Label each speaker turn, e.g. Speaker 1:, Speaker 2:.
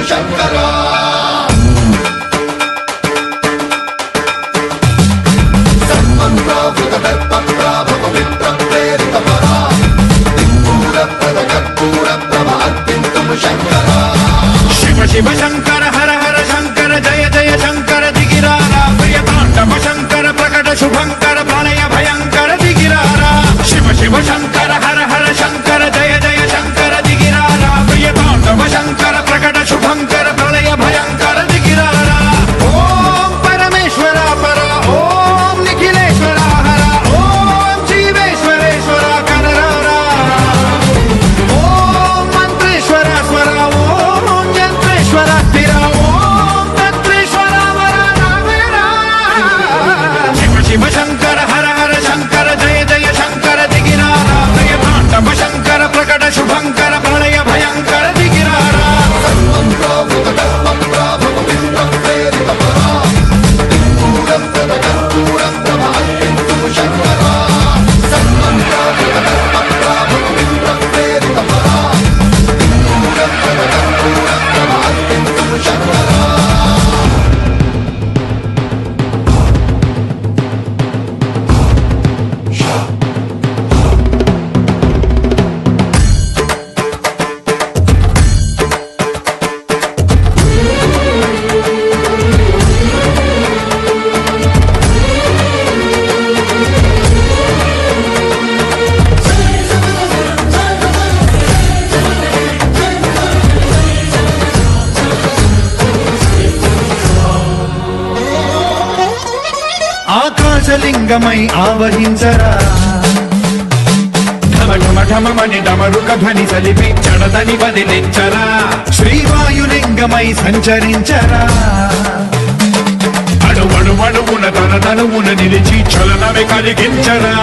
Speaker 1: శంకరా శివ శివ శంకర హర హర శంకర జయ జయ శంకర దిగిరారా ప్రియతాండవ శంకర ప్రకట శుభంకర ప్రళయ భయంకర దిగిరారా శివ శివ శంకర హర హర శంకర జయ జయ శంకర దిగిరారా ప్రియతాండవ శంకర ప్రకట శుభంకర ప్రళయ భయంకర దిగిరారా ఓం పరమేశ్వర పర ఓం నిఖిలేశ్వర హర ఓం జీవేశ్వరేశ్వర కనరారా ఓం మంత్రేశ్వర స్వర ఓం యంత్రేశ్వర స్థిర ఓం తంత్రేశ్వర వర రామేరా శివ శివ శంకర హర హర శంకర జయ జయ శంకర దిగిరారా ప్రియతాండవ శంకర ప్రకట శుభంకర ప్రళయ భయంకర దిగిరారా ఆకాశలింగమై ఆవహించరా ఢమఢమఢమని డమరుక ధ్వని సలిపి చడదని వదిలించరా శ్రీవాయులింగమై సంచరించరా అడువడువడువున తన తనువున నిలిచి చలనమే కలిగించరా